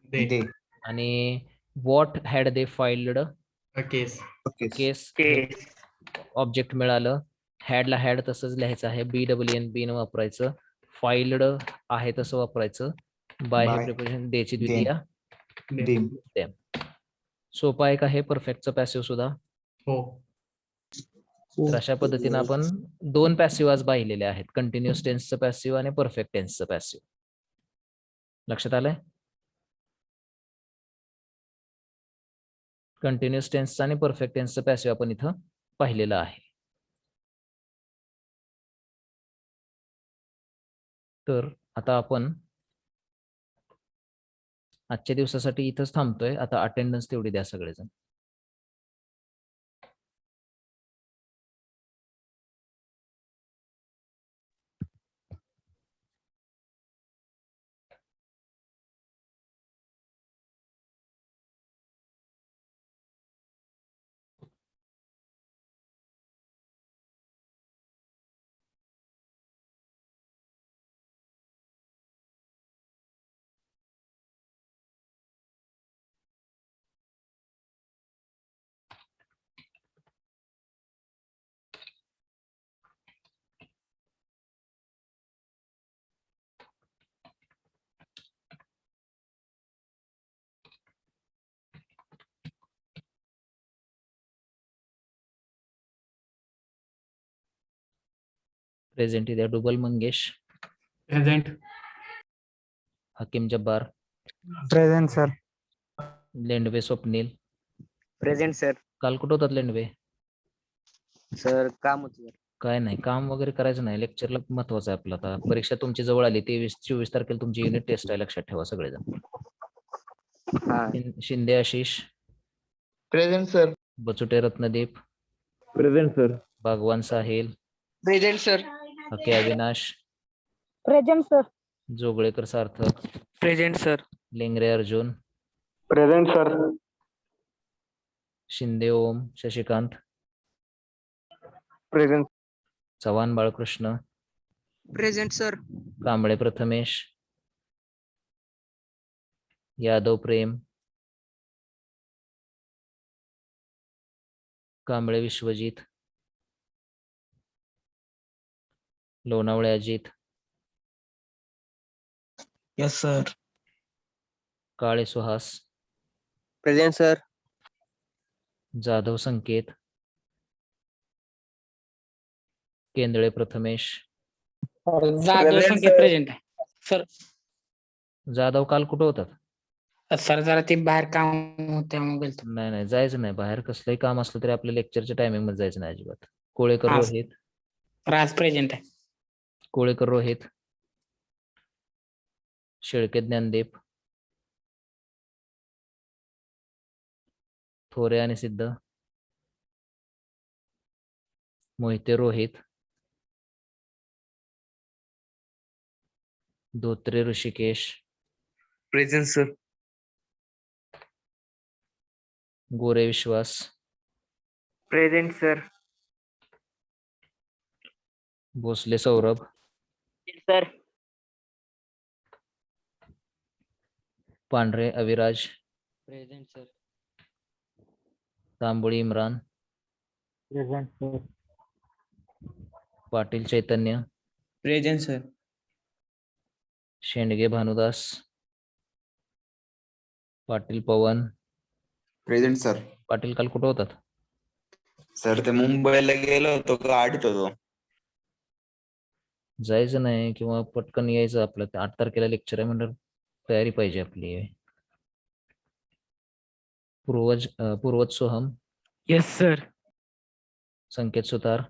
They. They. आणि what had they filed? A case. Okay. Case object मिळालं. हॅडला हॅड तसंच लिहायचं आहे. BEEN बीन वापरायचं. फाईल्ड आहे तसं वापरायचं. बाय हे By, प्रिपोजिशन देची द्वितीया. them. them. सोपा एक आहे परफेक्टचा पॅसिव्ह सुद्धा. हो. तर अशा पद्धतीने आपण 2 पॅसिव्ह आज पाहिलेले आहेत, कंटिन्युअस टेन्सचं पॅसिव्ह आणि परफेक्ट टेन्सचं पॅसिव्ह. लक्षात आलंय? कंटिन्युअस टेन्सचं आणि परफेक्ट टेन्सचं पॅसिव्ह आपण इथं पाहिलेलं आहे. तर आता आपण आजच्या दिवसासाठी इथंच थांबतोय. आता अटेंडन्स तेवढी द्या सगळेजण. प्रेझेंट द्या. Dubal Mangesh, present. Hakim Jabbar, present sir. Lendwe Swapnil. Present sir. काल कुठं होतात लेंडवे? सर काम होतं. काय नाही, काम वगैरे करायचं नाही. लेक्चरला महत्वाचं आहे आपलं. आता परीक्षा तुमची जवळ आली. 23-24 तारखेला तुमची युनिट टेस्ट आहे, लक्षात ठेवा सगळेजण. हा. Shinde Ashish, Present, sir. Bachute Ratnadeep, Present, sir. भगवान Sahil, present sir. Hake Avinash, present sir. Joglekar Sarthak, present sir. Lengare Arjun, Present, sir. Shinde Om Shashikant, Present. Chavan Balkrishna, present sir. Kamble Prathamesh, Yadav Prem, Kamble Vishwajit, Lonawale Ajit, Yes, sir. Kale Suhas, present sir. Jadhav Sanket, Kendale Prathamesh. Jadhav Sanket present आहे सर. जाधव काल कुठं होतात? सर जरा ते बाहेर काम होत्या मोबाईल. नाही नाही, जायचं नाही बाहेर. कसलंही काम असलं तरी आपल्या लेक्चरच्या टायमिंग मध्ये जायचं नाही अजिबात. कोळेकर हा. रोहित, राज प्रेझेंट आहे. कोळेकर रोहित, शेळके ज्ञानदीप, थोरे आणि Siddh, Mohite Rohit, Dhotre Rushikesh, Present, sir. Gore Vishwas, present sir. Bhosale Saurabh, sir. Pandhare Aviraj, present sir. Tamboli Imran, present sir. Patil Chaitanya, Present, sir. Shendge Bhanudas, Patil Pavan. Present sir. Patil काल कुठं होतात? सर ते मुंबईला गेलो होतो, गाडीत होतो. जायचं नाही किंवा पटकन यायचं. आपलं 8 तारखेला लेक्चर आहे म्हणजे तयारी पाहिजे आपली. Purvaj Soham, yes sir. Sanket Sutar,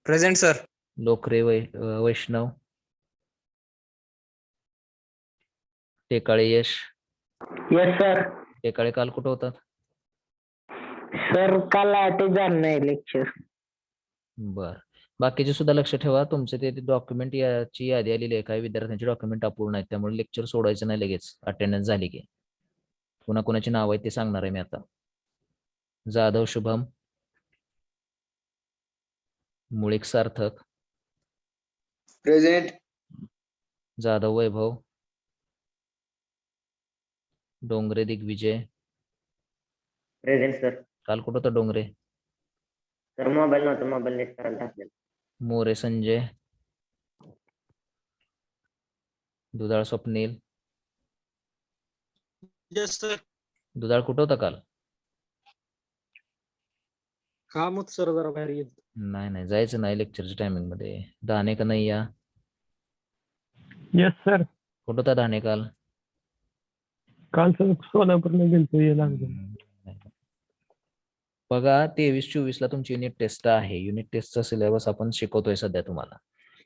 present sir. Lokare Vaishnav, Tekale Yash. Yes sir. Tekale काल कुठं होतात? सर काल अटेंड झालं नाही लेक्चर. बर. बाकीचे सुद्धा लक्ष ठेवा. तुमचे ते डॉक्युमेंट याची यादी आलेली आहे. काही विद्यार्थ्यांचे डॉक्युमेंट अपूर्ण आहेत, त्यामुळे लेक्चर सोडायचं नाही लगेच अटेंडन्स झाली की. पुन्हा कुणाची नाव आहे ते सांगणार आहे मी आता. Jadhav Shubham, Mulik Sarthak, present. Jadhav Vaibhav, Dongre Digvijay. Present sir. काल कुठं होता डोंगरे? सर मोबाईल नव्हता, मोबाईल नेट करायला टाकलेला. मोरे संजय, दुधाळ स्वप्नील. Yes sir. दुधाळ कुठं होता काल? कामच सर जरा बाहेर गेलो. नाही जायचं नाही लेक्चरच्या टायमिंग मध्ये. दाणे का नाही या? Yes sir. कुठं होता दाणे काल? काल सर सोलापूरला गेलतो ये लागलो. बघा 23-24 ला तुमची युनिट टेस्ट आहे. युनिट टेस्टचा सिलेबस आपण शिकवतोय सध्या तुम्हाला.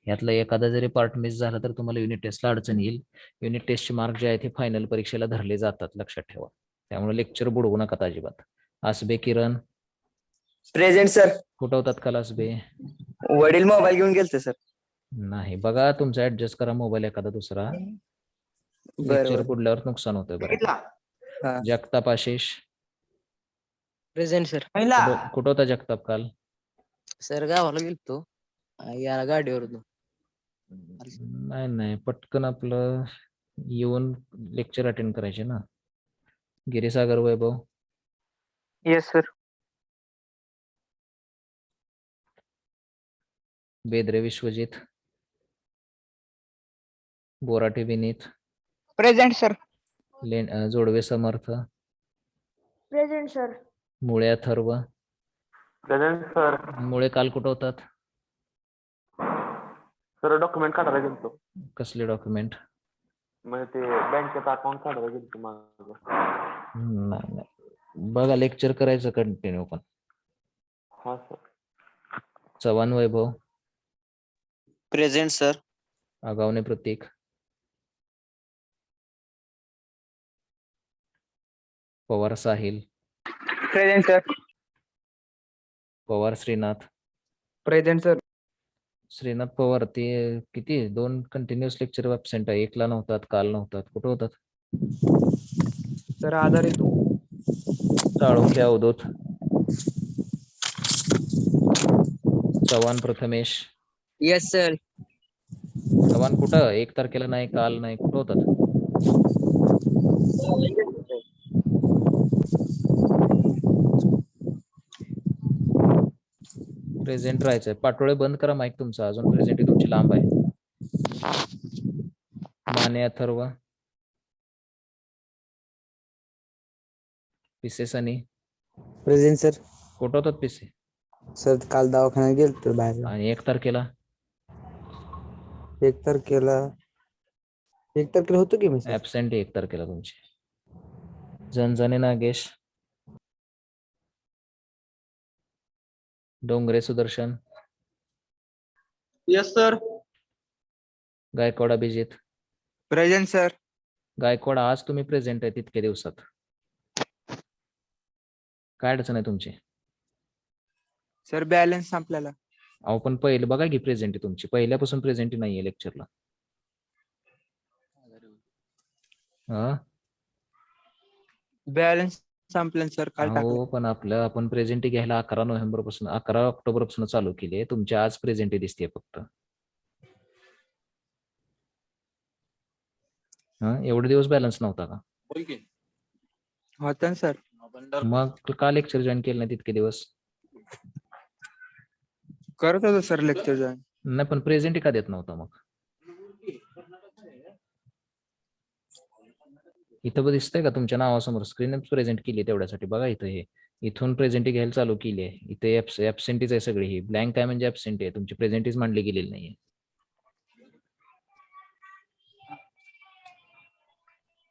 यातला एखादा जरी पार्ट मिस झाला तर तुम्हाला युनिट टेस्टला अडचण येईल. युनिट टेस्टचे मार्क जे आहेत ते फायनल परीक्षेला धरले जातात, लक्षात ठेवा. त्यामुळे लेक्चर बुडवू नका अजिबात. आसबे किरण प्रेझेंट सर. कुठं होतात काल आसबे? वडील मोबाईल घेऊन गेलते सर. नाही बघा तुमचा ऍडजस्ट करा मोबाईल एखादा दुसरा. लेक्चर पुढल्यावर नुकसान होतंय बरं. हा. Jagtap Ashish present sir. कुठं होता जगताप काल? सर गावाला गेलतो या गाडीवर होतो. नाही पटकन आपलं येऊन लेक्चर अटेंड करायचे ना. Girisagar Vaibhav yes sir. Bedare Vishwajit Borate Vinit present sir. Jodve Samarth present sir. Mule Atharva. Present sir. मुळे काल कुठं होतात? सर डॉक्युमेंट काढायला गेलतो. कसले डॉक्युमेंट? म्हणजे ते बँकेचं अकाउंट काढायला गेलतो माझं. नाही बघा लेक्चर करायचं कंटिन्यू पण. हा sir. Chavan Vaibhav. Present sir. Agawane Pratik. Pawar Sahil. Present sir. Pawar Shrinath. Present sir. Shrinath Pawar ते किती 2 कंटिन्युअस लेक्चर ऍबसेंट आहे. एकला नव्हतात, काल नव्हतात. कुठं होतात? सर आधार येतो. साळुंखे अवधूत. चव्हाण प्रथमेश. Yes sir. चव्हाण कुठं? 1 तारखेला नाही, काल नाही. कुठं होतात? प्रेझेंट राहायचंय. पाटोळे बंद करा माईक तुमचा. अजून प्रेझेंटी तुमची लांब आहे. माने अथर्व. पिसे सनी. Present sir. कुठं होतात पिसे? सर काल दवाखान्यात गेलतो बाहेर. आणि 1 तारखेला? 1 तारखेला होतो की मी सर. ऍबसेंट 1 तारखेला तुमची. Janjane Nagesh. Dongre Sudarshan. Yes sir. Gaikwad Abhijit. Present sir. Gaikwad आज तुम्ही प्रेझेंट आहे इतक्या दिवसात. काय अडचण आहे तुमची? सर बॅलन्स संपलेला. अहो पण पहिले बघा की प्रेझेंटी तुमची. पहिल्यापासून प्रेझेंटी नाहीये लेक्चरला. बॅलन्स संपलं सर काल टाकलं. हो पण आपण प्रेझेंटी घ्यायला 11 नोव्हेंबर पासून 11 ऑक्टोबर पासून चालू केली आहे. तुमची आज प्रेझेंटी दिसते फक्त. एवढे दिवस बॅलन्स नव्हता का? होता ना सर. मग का लेक्चर जॉईन केलं नाही तितके दिवस? करत होतो सर लेक्चर जॉईन. नाही पण प्रेझेंटी का देत नव्हता मग? इथं दिसतंय का तुमच्या नावासमोर? स्क्रीन प्रेझेंट केली तेवढ्यासाठी. बघा इथं हे इथून प्रेझेंटी घ्यायला चालू केली आहे. इथे ऍबसेंटीज आहे सगळी. ही ब्लँक आहे म्हणजे ऍबसेंटी आहे. तुमची प्रेझेंटीज मांडली गेलेली नाहीये.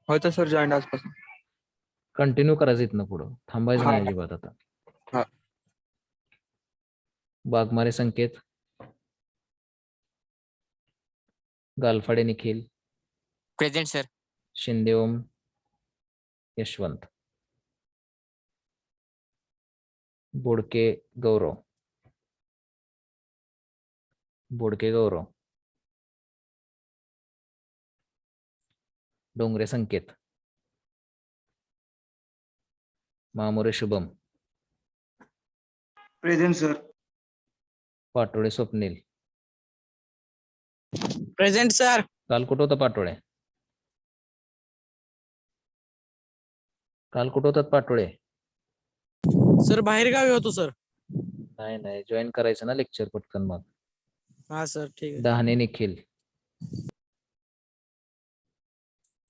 होतं सर जॉईन आजपासून. कंटिन्यू करायचं इथनं पुढं. थांबायचं नाही हा. अजिबात आता. हा. Bagmare Sanket. Galphade Nikhil. Present sir. Shinde Om Yashwant. Bodke Gaurav. Dongre Sanket. Mamure Shubham. Present sir. Patole Swapnil. Present sir. काल कुठं होता पाटोळे? काल कुठं होतात पाटोळे? सर बाहेर गावी होतो सर. नाही जॉईन करायचं ना लेक्चर पटकन मग. हा सर ठीक आहे. दहाने निखिल.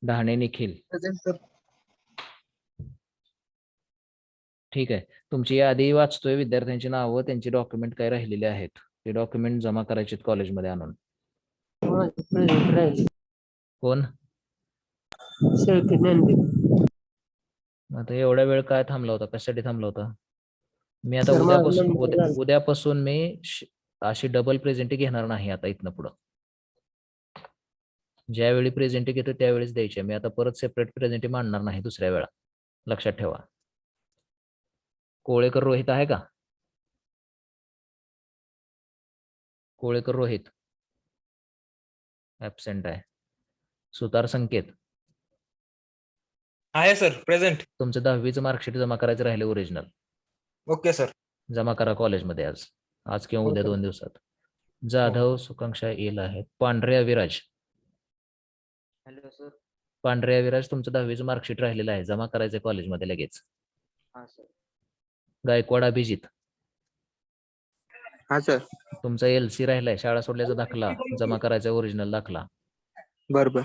डहाणे निखिल. ठीक आहे. तुमची यादी वाचतोय, विद्यार्थ्यांची नावं, त्यांची डॉक्युमेंट काय राहिलेले आहेत ते डॉक्युमेंट जमा करायचे कॉलेजमध्ये आणून. प्रेझेंट राहिली कोण? शेळके ज्ञानदीप. आता एवढा वेळ काय थांबला होता, कशासाठी थांबला होता? मी आता सर, माझा नंबर झाला. उद्यापासून मी अशी डबल प्रेझेंटी घेणार नाही आता इथनं पुढं. ज्यावेळी प्रेझेंटी घेतो त्यावेळेस द्यायची. मी आता परत सेपरेट प्रेझेंटी मांडणार नाही दुसऱ्या वेळा, लक्षात ठेवा. कोळेकर रोहित आहे का? कोळेकर रोहित ऍबसेंट आहे. सुतार संकेत, आहे सर प्रेझेंट. तुमचं 10वीचं मार्कशीट जमा करायचं राहिले ओरिजिनल. Okay sir. जमा करा कॉलेजमध्ये आज किंवा उद्या 2 दिवसात. जाधव सुकांक्षा येल आहेत. पांढरे अविराज. Hello sir. पांढरे अविराज, तुमचं 10वीचं मार्कशीट राहिलेलं आहे, जमा करायचंय कॉलेजमध्ये लगेच. हा सर. गायकवाड अभिजित, हा सर. तुमचा LC राहिलाय, शाळा सोडल्याचा दाखला जमा करायचा, ओरिजिनल दाखला. बरोबर.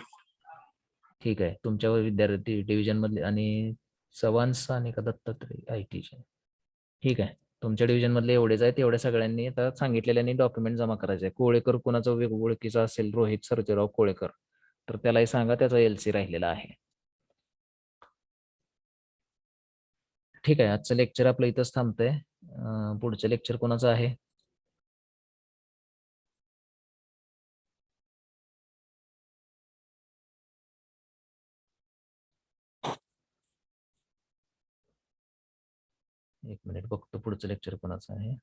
ठीक आहे. तुमच्या विद्यार्थी डिव्हिजन मधले आणि चव्हाण सानिका दत्तात्रय IT चे. ठीक आहे. तुमच्या डिव्हिजन मधले एवढेच आहेत, एवढ्या सगळ्यांनी आता सांगितलेल्यांनी डॉक्युमेंट जमा करायचे. कोळेकर कुणाचं ओळखीचा असेल, रोहित सर्जेराव कोळेकर, तर त्यालाही सांगा त्याचा LC राहिलेला आहे. ठीक आहे. आजचं लेक्चर आपलं इथंच थांबतंय. पुढचं लेक्चर कोणाचं आहे? एक मिनिट बघतो पुढचं लेक्चर कोणाचं आहे.